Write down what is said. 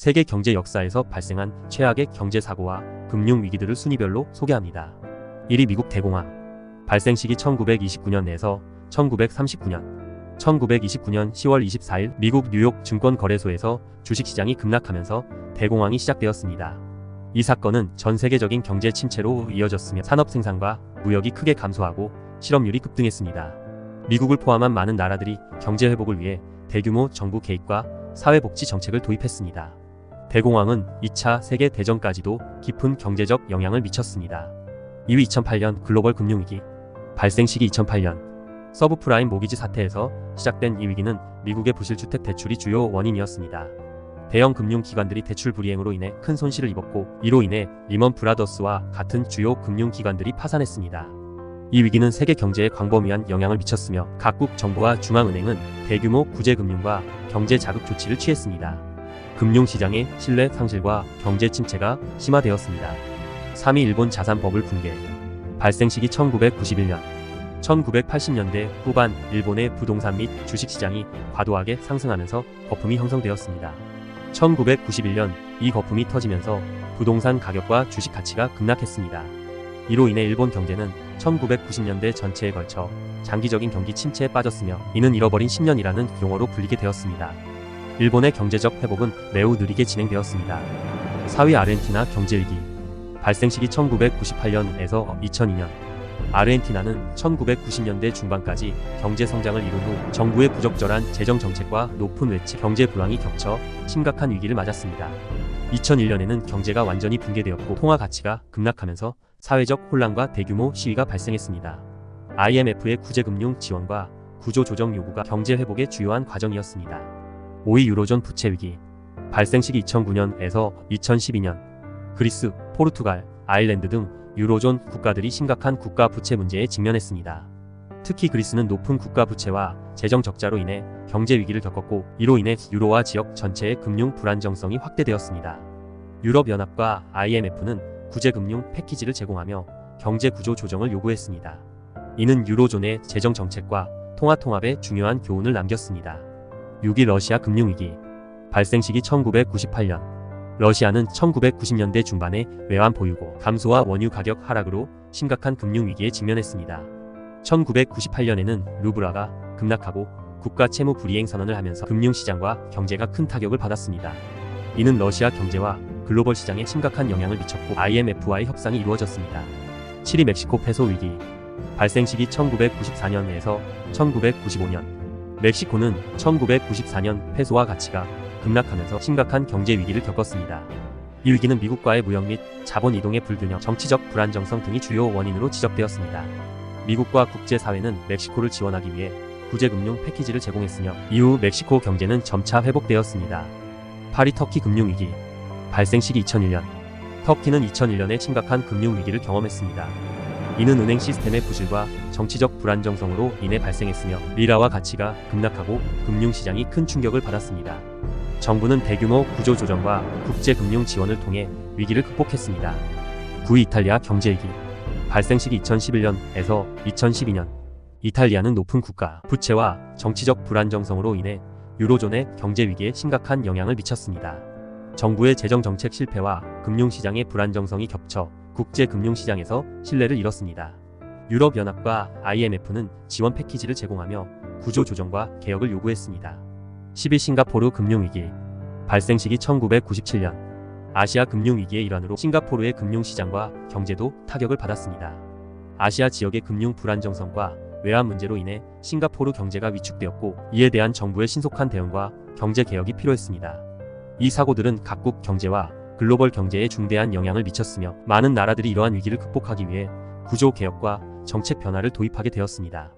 세계 경제 역사에서 발생한 최악의 경제 사고와 금융 위기들을 순위별로 소개합니다. 1위 미국 대공황. 발생 시기 1929년에서 1939년. 1929년 10월 24일 미국 뉴욕 증권거래소에서 주식시장이 급락하면서 대공황이 시작되었습니다. 이 사건은 전 세계적인 경제 침체로 이어졌으며 산업 생산과 무역이 크게 감소하고 실업률이 급등했습니다. 미국을 포함한 많은 나라들이 경제 회복을 위해 대규모 정부 개입과 사회복지 정책을 도입했습니다. 대공황은 2차 세계대전까지도 깊은 경제적 영향을 미쳤습니다. 2위 2008년 글로벌 금융위기. 발생 시기 2008년. 서브프라임 모기지 사태에서 시작된 이 위기는 미국의 부실주택 대출이 주요 원인이었습니다. 대형 금융기관들이 대출 불이행으로 인해 큰 손실을 입었고, 이로 인해 리먼 브라더스와 같은 주요 금융기관들이 파산했습니다. 이 위기는 세계 경제에 광범위한 영향을 미쳤으며 각국 정부와 중앙은행은 대규모 구제금융과 경제 자극 조치를 취했습니다. 금융시장의 신뢰 상실과 경제 침체가 심화되었습니다. 3위 일본 자산 버블 붕괴. 발생 시기 1991년. 1980년대 후반 일본의 부동산 및 주식시장이 과도하게 상승하면서 거품이 형성되었습니다. 1991년 이 거품이 터지면서 부동산 가격과 주식 가치가 급락했습니다. 이로 인해 일본 경제는 1990년대 전체에 걸쳐 장기적인 경기 침체에 빠졌으며 이는 잃어버린 10년이라는 용어로 불리게 되었습니다. 일본의 경제적 회복은 매우 느리게 진행되었습니다. 4위 아르헨티나 경제위기. 발생 시기 1998년에서 2002년. 아르헨티나는 1990년대 중반까지 경제 성장을 이룬 후 정부의 부적절한 재정 정책과 높은 외채 경제 불황이 겹쳐 심각한 위기를 맞았습니다. 2001년에는 경제가 완전히 붕괴되었고 통화 가치가 급락하면서 사회적 혼란과 대규모 시위가 발생했습니다. IMF의 구제금융 지원과 구조조정 요구가 경제 회복의 주요한 과정이었습니다. 5위 유로존 부채 위기. 발생 시기 2009년에서 2012년. 그리스, 포르투갈, 아일랜드 등 유로존 국가들이 심각한 국가 부채 문제에 직면했습니다. 특히 그리스는 높은 국가 부채와 재정 적자로 인해 경제 위기를 겪었고, 이로 인해 유로와 지역 전체의 금융 불안정성이 확대되었습니다. 유럽연합과 IMF는 구제금융 패키지를 제공하며 경제 구조 조정을 요구했습니다. 이는 유로존의 재정 정책과 통화 통합에 중요한 교훈을 남겼습니다. 6위 러시아 금융위기. 발생 시기 1998년. 러시아는 1990년대 중반에 외환 보유고 감소와 원유 가격 하락으로 심각한 금융위기에 직면했습니다. 1998년에는 루블화가 급락하고 국가 채무 불이행 선언을 하면서 금융시장과 경제가 큰 타격을 받았습니다. 이는 러시아 경제와 글로벌 시장에 심각한 영향을 미쳤고 IMF와의 협상이 이루어졌습니다. 7위 멕시코 페소 위기. 발생 시기 1994년에서 1995년. 멕시코는 1994년 페소화 가치가 급락하면서 심각한 경제 위기를 겪었습니다. 이 위기는 미국과의 무역 및 자본 이동의 불균형, 정치적 불안정성 등이 주요 원인으로 지적되었습니다. 미국과 국제사회는 멕시코를 지원하기 위해 구제금융 패키지를 제공했으며 이후 멕시코 경제는 점차 회복되었습니다. 8위 터키 금융위기. 발생 시기 2001년. 터키는 2001년에 심각한 금융위기를 경험했습니다. 이는 은행 시스템의 부실과 정치적 불안정성으로 인해 발생했으며 리라화 가치가 급락하고 금융시장이 큰 충격을 받았습니다. 정부는 대규모 구조조정과 국제금융 지원을 통해 위기를 극복했습니다. 9위 이탈리아 경제위기. 발생 시기 2011년에서 2012년. 이탈리아는 높은 국가 부채와 정치적 불안정성으로 인해 유로존의 경제위기에 심각한 영향을 미쳤습니다. 정부의 재정정책 실패와 금융시장의 불안정성이 겹쳐 국제금융시장에서 신뢰를 잃었습니다. 유럽연합과 IMF는 지원 패키지를 제공하며 구조조정과 개혁을 요구했습니다. 10위 싱가포르 금융위기. 발생 시기 1997년. 아시아 금융위기의 일환으로 싱가포르의 금융시장과 경제도 타격을 받았습니다. 아시아 지역의 금융 불안정성과 외환 문제로 인해 싱가포르 경제가 위축되었고, 이에 대한 정부의 신속한 대응과 경제 개혁이 필요했습니다. 이 사고들은 각국 경제와 글로벌 경제에 중대한 영향을 미쳤으며 많은 나라들이 이러한 위기를 극복하기 위해 구조 개혁과 정책 변화를 도입하게 되었습니다.